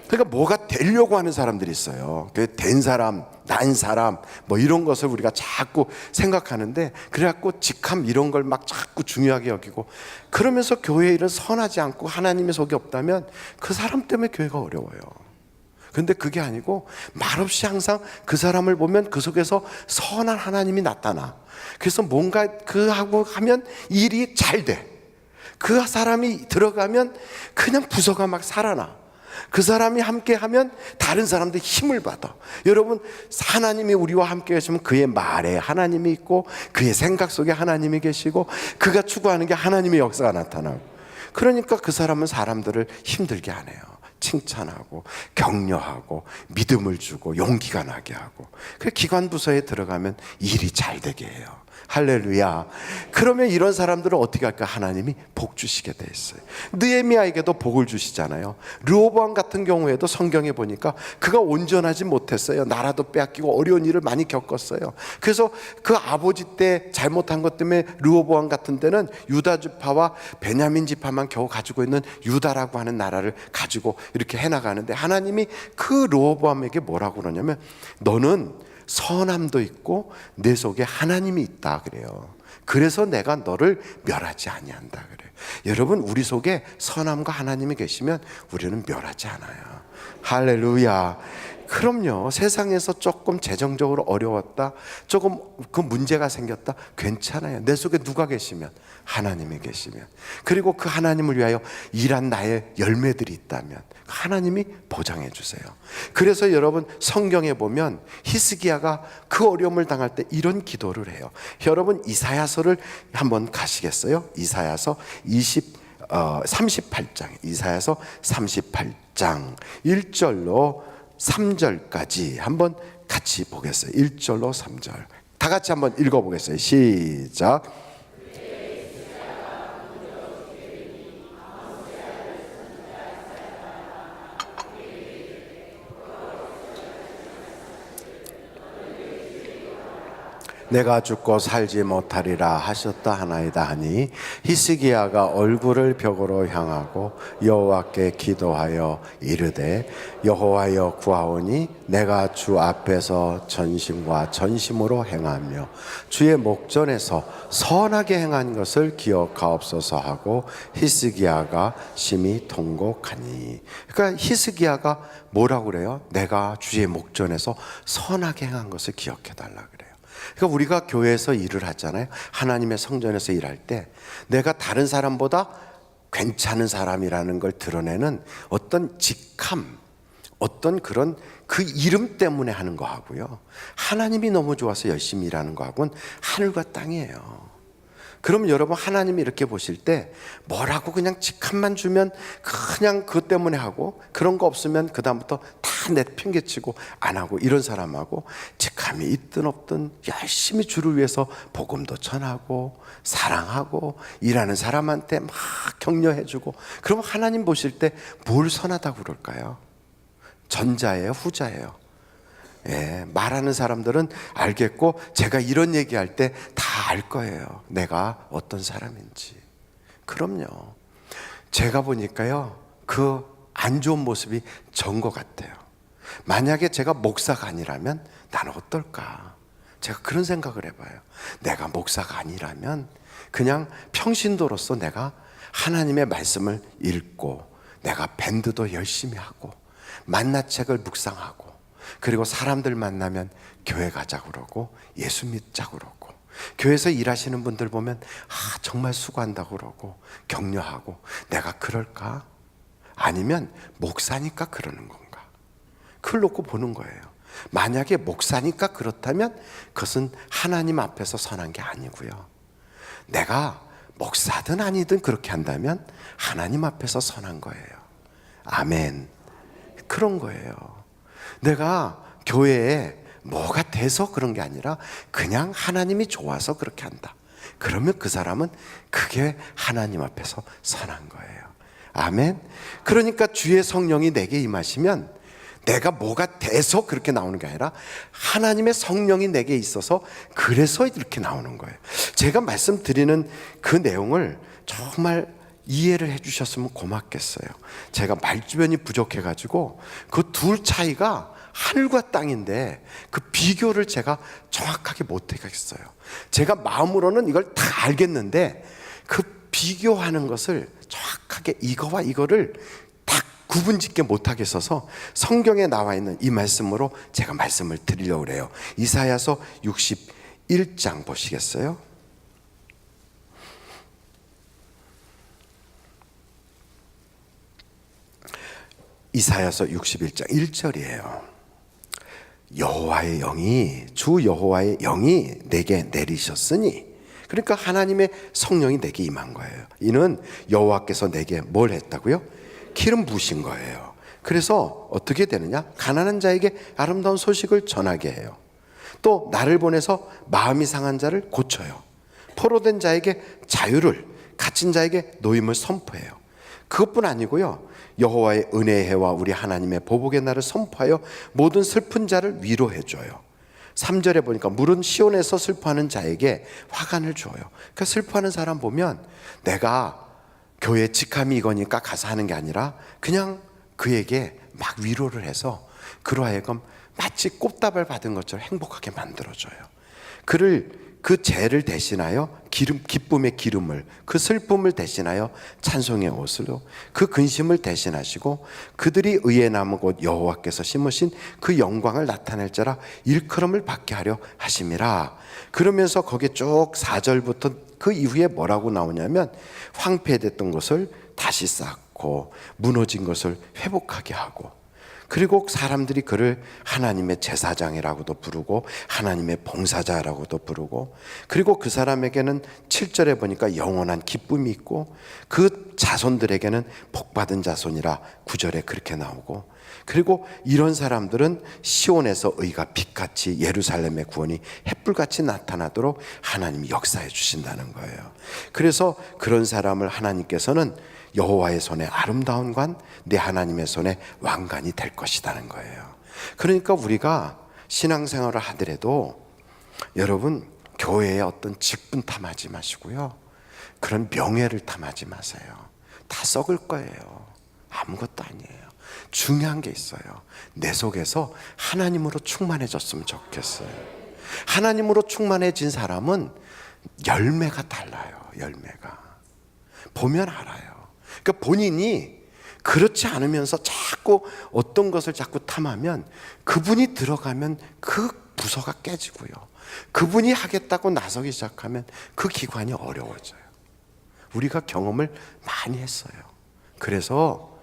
그러니까 뭐가 되려고 하는 사람들이 있어요. 된 사람, 난 사람, 뭐 이런 것을 우리가 자꾸 생각하는데, 그래갖고 직함 이런 걸 막 자꾸 중요하게 여기고, 그러면서 교회 일은 선하지 않고 하나님의 속이 없다면 그 사람 때문에 교회가 어려워요. 근데 그게 아니고 말없이 항상 그 사람을 보면 그 속에서 선한 하나님이 나타나. 그래서 뭔가 그하고 하면 일이 잘 돼. 그 사람이 들어가면 그냥 부서가 막 살아나. 그 사람이 함께 하면 다른 사람들 힘을 받아. 여러분, 하나님이 우리와 함께 계시면 그의 말에 하나님이 있고 그의 생각 속에 하나님이 계시고 그가 추구하는 게 하나님의 역사가 나타나고, 그러니까 그 사람은 사람들을 힘들게 안 해요. 칭찬하고 격려하고 믿음을 주고 용기가 나게 하고, 그 기관 부서에 들어가면 일이 잘 되게 해요. 할렐루야. 그러면 이런 사람들은 어떻게 할까? 하나님이 복 주시게 돼 있어요. 느헤미야에게도 복을 주시잖아요. 르호보암 같은 경우에도 성경에 보니까 그가 온전하지 못했어요. 나라도 빼앗기고 어려운 일을 많이 겪었어요. 그래서 그 아버지 때 잘못한 것 때문에 르호보암 같은 데는 유다 지파와 베냐민 지파만 겨우 가지고 있는 유다라고 하는 나라를 가지고 이렇게 해나가는데, 하나님이 그 르호보암에게 뭐라고 그러냐면, 너는 선함도 있고 내 속에 하나님이 있다 그래요. 그래서 내가 너를 멸하지 아니한다 그래요. 여러분, 우리 속에 선함과 하나님이 계시면 우리는 멸하지 않아요. 할렐루야. 그럼요, 세상에서 조금 재정적으로 어려웠다, 조금 그 문제가 생겼다, 괜찮아요. 내 속에 누가 계시면? 하나님이 계시면. 그리고 그 하나님을 위하여 일한 나의 열매들이 있다면 하나님이 보장해 주세요. 그래서 여러분, 성경에 보면 히스기야가 그 어려움을 당할 때 이런 기도를 해요. 여러분, 이사야서를 한번 가시겠어요? 이사야서 38장, 이사야서 38장 1절로 3절까지 한번 같이 보겠어요. 1절로 3절 다 같이 한번 읽어보겠어요. 시작. 내가 죽고 살지 못하리라 하셨다 하나이다 하니 히스기야가 얼굴을 벽으로 향하고 여호와께 기도하여 이르되 여호와여 구하오니 내가 주 앞에서 전심과 전심으로 행하며 주의 목전에서 선하게 행한 것을 기억하옵소서 하고 히스기야가 심히 통곡하니. 그러니까 히스기야가 뭐라고 그래요? 내가 주의 목전에서 선하게 행한 것을 기억해 달라 그래요. 그러니까 우리가 교회에서 일을 하잖아요. 하나님의 성전에서 일할 때 내가 다른 사람보다 괜찮은 사람이라는 걸 드러내는 어떤 직함, 어떤 그런 그 이름 때문에 하는 거하고요, 하나님이 너무 좋아서 열심히 일하는 거하고는 하늘과 땅이에요. 그럼 여러분, 하나님이 이렇게 보실 때 뭐라고 그냥 직함만 주면 그냥 그것 때문에 하고, 그런 거 없으면 그 다음부터 다 내팽개치고 안 하고, 이런 사람하고 직함이 있든 없든 열심히 주를 위해서 복음도 전하고 사랑하고 일하는 사람한테 막 격려해주고, 그럼 하나님 보실 때 뭘 선하다고 그럴까요? 전자예요, 후자예요? 예, 말하는 사람들은 알겠고, 제가 이런 얘기할 때 다 알 거예요, 내가 어떤 사람인지. 그럼요. 제가 보니까요, 그 안 좋은 모습이 전 것 같아요. 만약에 제가 목사가 아니라면 나는 어떨까? 제가 그런 생각을 해봐요. 내가 목사가 아니라면 그냥 평신도로서 내가 하나님의 말씀을 읽고, 내가 밴드도 열심히 하고, 만나책을 묵상하고, 그리고 사람들 만나면 교회 가자고 그러고 예수 믿자고 그러고, 교회에서 일하시는 분들 보면 정말 수고한다고 그러고 격려하고, 내가 그럴까? 아니면 목사니까 그러는 건가? 그걸 놓고 보는 거예요. 만약에 목사니까 그렇다면 그것은 하나님 앞에서 선한 게 아니고요, 내가 목사든 아니든 그렇게 한다면 하나님 앞에서 선한 거예요. 아멘. 그런 거예요. 내가 교회에 뭐가 돼서 그런 게 아니라 그냥 하나님이 좋아서 그렇게 한다. 그러면 그 사람은 그게 하나님 앞에서 선한 거예요. 아멘. 그러니까 주의 성령이 내게 임하시면 내가 뭐가 돼서 그렇게 나오는 게 아니라 하나님의 성령이 내게 있어서 그래서 이렇게 나오는 거예요. 제가 말씀드리는 그 내용을 정말 이해를 해주셨으면 고맙겠어요. 제가 말주변이 부족해가지고 그 둘 차이가 하늘과 땅인데 그 비교를 제가 정확하게 못하겠어요. 제가 마음으로는 이걸 다 알겠는데 그 비교하는 것을 정확하게 이거와 이거를 딱 구분짓게 못하겠어서 성경에 나와 있는 이 말씀으로 제가 말씀을 드리려고 그래요. 이사야서 61장 보시겠어요? 이사야서 61장 1절이에요. 여호와의 영이, 주 여호와의 영이 내게 내리셨으니, 그러니까 하나님의 성령이 내게 임한 거예요. 이는 여호와께서 내게 뭘 했다고요? 기름 부으신 거예요. 그래서 어떻게 되느냐? 가난한 자에게 아름다운 소식을 전하게 해요. 또 나를 보내서 마음이 상한 자를 고쳐요. 포로된 자에게 자유를, 갇힌 자에게 노임을 선포해요. 그것뿐 아니고요, 여호와의 은혜의 해와 우리 하나님의 보복의 날을 선포하여 모든 슬픈 자를 위로해줘요. 3절에 보니까 물은 시온에서 슬퍼하는 자에게 화관을 줘요. 그러니까 슬퍼하는 사람 보면 내가 교회 직함이 이거니까 가서 하는 게 아니라 그냥 그에게 막 위로를 해서 그로 하여금 마치 꽃다발 받은 것처럼 행복하게 만들어줘요. 그를, 그 죄를 대신하여 기쁨의 기름을, 그 슬픔을 대신하여 찬송의 옷으로, 그 근심을 대신하시고 그들이 의에 남은 곳 여호와께서 심으신 그 영광을 나타낼 자라 일컬음을 받게 하려 하심이라. 그러면서 거기에 쭉 4절부터 그 이후에 뭐라고 나오냐면 황폐됐던 것을 다시 쌓고 무너진 것을 회복하게 하고, 그리고 사람들이 그를 하나님의 제사장이라고도 부르고 하나님의 봉사자라고도 부르고, 그리고 그 사람에게는 7절에 보니까 영원한 기쁨이 있고 그 자손들에게는 복받은 자손이라 9절에 그렇게 나오고, 그리고 이런 사람들은 시온에서 의가 빛같이 예루살렘의 구원이 햇불같이 나타나도록 하나님이 역사해 주신다는 거예요. 그래서 그런 사람을 하나님께서는 여호와의 손에 아름다운 관, 내 하나님의 손에 왕관이 될 것이라는 거예요. 그러니까 우리가 신앙생활을 하더라도 여러분, 교회에 어떤 직분 탐하지 마시고요, 그런 명예를 탐하지 마세요. 다 썩을 거예요. 아무것도 아니에요. 중요한 게 있어요. 내 속에서 하나님으로 충만해졌으면 좋겠어요. 하나님으로 충만해진 사람은 열매가 달라요. 열매가 보면 알아요. 그러니까 본인이 그렇지 않으면서 자꾸 어떤 것을 자꾸 탐하면, 그분이 들어가면 그 부서가 깨지고요, 그분이 하겠다고 나서기 시작하면 그 기관이 어려워져요. 우리가 경험을 많이 했어요. 그래서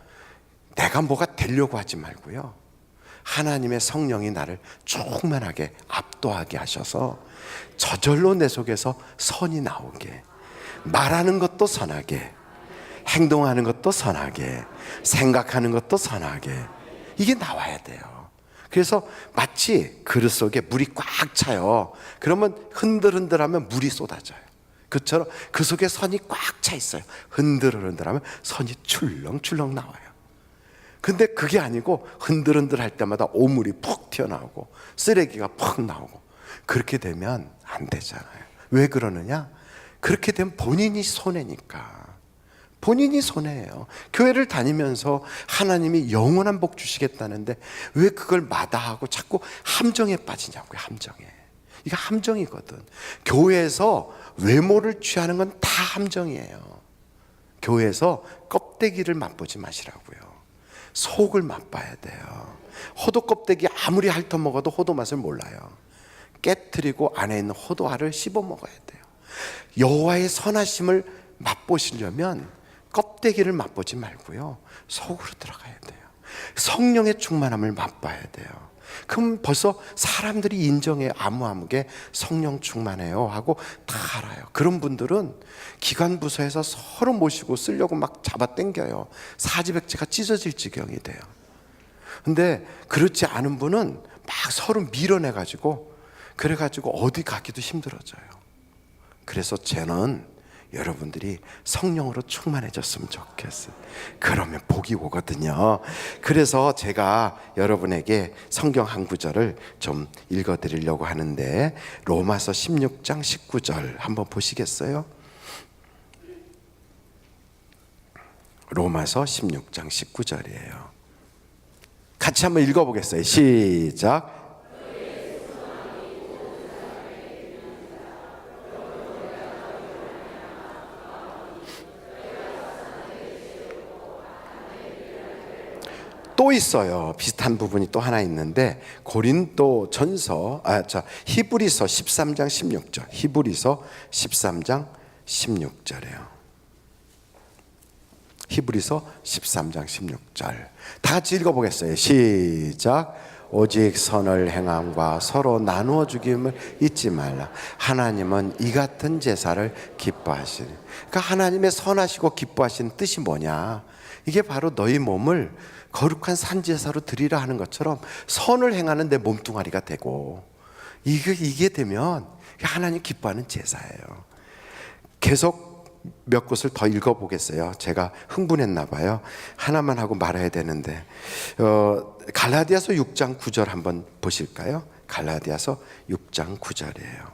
내가 뭐가 되려고 하지 말고요, 하나님의 성령이 나를 충만하게 압도하게 하셔서 저절로 내 속에서 선이 나오게, 말하는 것도 선하게, 행동하는 것도 선하게, 생각하는 것도 선하게, 이게 나와야 돼요. 그래서 마치 그릇 속에 물이 꽉 차요. 그러면 흔들흔들하면 물이 쏟아져요. 그처럼 그 속에 선이 꽉 차 있어요. 흔들흔들하면 선이 출렁출렁 나와요. 근데 그게 아니고 흔들흔들 할 때마다 오물이 푹 튀어나오고 쓰레기가 푹 나오고, 그렇게 되면 안 되잖아요. 왜 그러느냐? 그렇게 되면 본인이 손해니까. 본인이 손해예요. 교회를 다니면서 하나님이 영원한 복 주시겠다는데 왜 그걸 마다하고 자꾸 함정에 빠지냐고요. 함정에. 이게 함정이거든. 교회에서 외모를 취하는 건 다 함정이에요. 교회에서 껍데기를 맛보지 마시라고요. 속을 맛봐야 돼요. 호두 껍데기 아무리 핥아 먹어도 호두 맛을 몰라요. 깨트리고 안에 있는 호두알을 씹어 먹어야 돼요. 여호와의 선하심을 맛보시려면 껍데기를 맛보지 말고요, 속으로 들어가야 돼요. 성령의 충만함을 맛봐야 돼요. 그럼 벌써 사람들이 인정해. 아무게 성령 충만해요 하고 다 알아요. 그런 분들은 기관 부서에서 서로 모시고 쓰려고 막 잡아당겨요. 사지백지가 찢어질 지경이 돼요. 근데 그렇지 않은 분은 막 서로 밀어내가지고, 그래가지고 어디 가기도 힘들어져요. 그래서 저는 여러분들이 성령으로 충만해졌으면 좋겠어요. 그러면 복이 오거든요. 그래서 제가 여러분에게 성경 한 구절을 좀 읽어드리려고 하는데, 로마서 16장 19절 한번 보시겠어요? 로마서 16장 19절이에요. 같이 한번 읽어보겠어요. 시작. 또 있어요. 비슷한 부분이 또 하나 있는데, 고린도 전서, 히브리서 13장 16절. 히브리서 13장 16절이에요. 히브리서 13장 16절. 다 같이 읽어보겠어요. 시작. 오직 선을 행함과 서로 나누어 죽임을 잊지 말라. 하나님은 이 같은 제사를 기뻐하시니. 그러니까 하나님의 선하시고 기뻐하시는 뜻이 뭐냐? 이게 바로 너희 몸을 거룩한 산제사로 드리라 하는 것처럼 선을 행하는 내 몸뚱아리가 되고, 이게 되면 하나님 기뻐하는 제사예요. 계속 몇 곳을 더 읽어보겠어요. 제가 흥분했나 봐요. 하나만 하고 말아야 되는데, 갈라디아서 6장 9절 한번 보실까요? 갈라디아서 6장 9절이에요.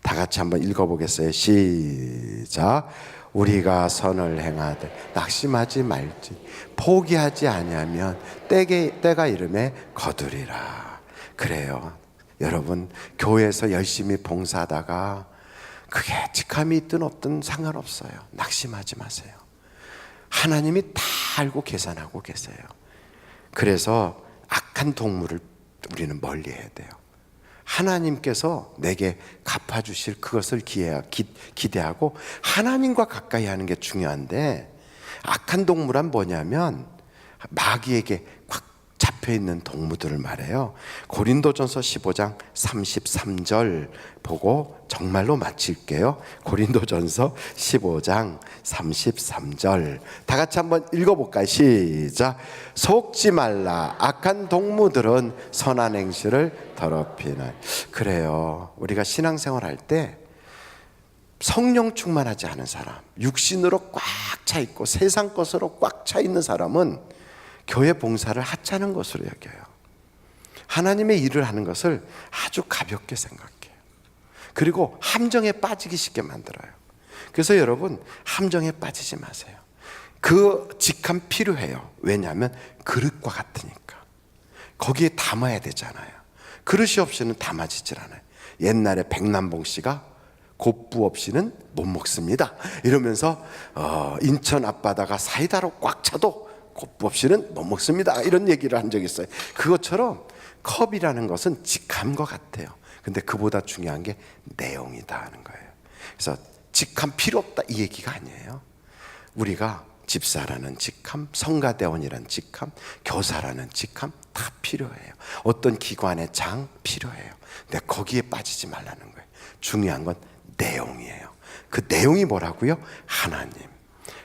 다 같이 한번 읽어보겠어요. 시작. 우리가 선을 행하되 낙심하지 말지, 포기하지 아니하면 때가 이름에 거두리라. 그래요. 여러분, 교회에서 열심히 봉사하다가 그게 직함이 있든 없든 상관없어요. 낙심하지 마세요. 하나님이 다 알고 계산하고 계세요. 그래서 악한 동물을 우리는 멀리해야 돼요. 하나님께서 내게 갚아주실 그것을 기대하고 하나님과 가까이 하는 게 중요한데, 악한 동물은 뭐냐면 마귀에게 꽉 잡혀 잡혀 있는 동무들을 말해요. 고린도전서 15장 33절 보고 정말로 마칠게요. 고린도전서 15장 33절 다 같이 한번 읽어볼까요? 시작. 속지 말라. 악한 동무들은 선한 행실을 더럽히나. 그래요. 우리가 신앙생활 할 때 성령 충만하지 않은 사람, 육신으로 꽉 차 있고 세상 것으로 꽉 차 있는 사람은 교회 봉사를 하찮은 것으로 여겨요. 하나님의 일을 하는 것을 아주 가볍게 생각해요. 그리고 함정에 빠지기 쉽게 만들어요. 그래서 여러분, 함정에 빠지지 마세요. 그 직함 필요해요. 왜냐하면 그릇과 같으니까. 거기에 담아야 되잖아요. 그릇이 없이는 담아지질 않아요. 옛날에 백남봉 씨가 곱부 없이는 못 먹습니다 이러면서 인천 앞바다가 사이다로 꽉 차도 곱부 없이는 못 먹습니다 이런 얘기를 한 적이 있어요. 그것처럼 컵이라는 것은 직함과 같아요. 근데 그보다 중요한 게 내용이다 하는 거예요. 그래서 직함 필요 없다 이 얘기가 아니에요. 우리가 집사라는 직함, 성가대원이라는 직함, 교사라는 직함 다 필요해요. 어떤 기관의 장 필요해요. 근데 거기에 빠지지 말라는 거예요. 중요한 건 내용이에요. 그 내용이 뭐라고요?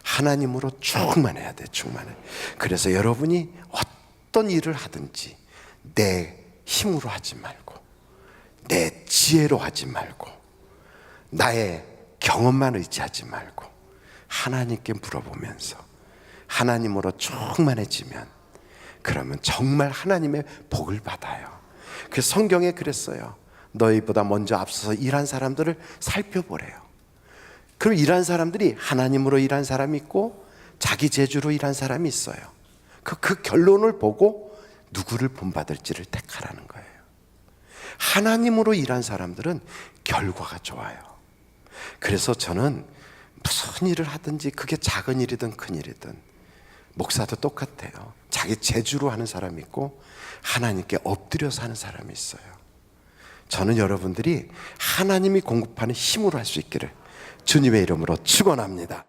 하나님으로 충만해야 돼. 충만해. 그래서 여러분이 어떤 일을 하든지 내 힘으로 하지 말고 내 지혜로 하지 말고 나의 경험만 의지하지 말고 하나님께 물어보면서 하나님으로 충만해지면 그러면 정말 하나님의 복을 받아요. 그래서 성경에 그랬어요. 너희보다 먼저 앞서서 일한 사람들을 살펴보래요. 그럼 일한 사람들이 하나님으로 일한 사람이 있고 자기 재주로 일한 사람이 있어요. 그 결론을 보고 누구를 본받을지를 택하라는 거예요. 하나님으로 일한 사람들은 결과가 좋아요. 그래서 저는 무슨 일을 하든지 그게 작은 일이든 큰 일이든 목사도 똑같아요. 자기 재주로 하는 사람이 있고 하나님께 엎드려서 하는 사람이 있어요. 저는 여러분들이 하나님이 공급하는 힘으로 할 수 있기를 주님의 이름으로 축원합니다.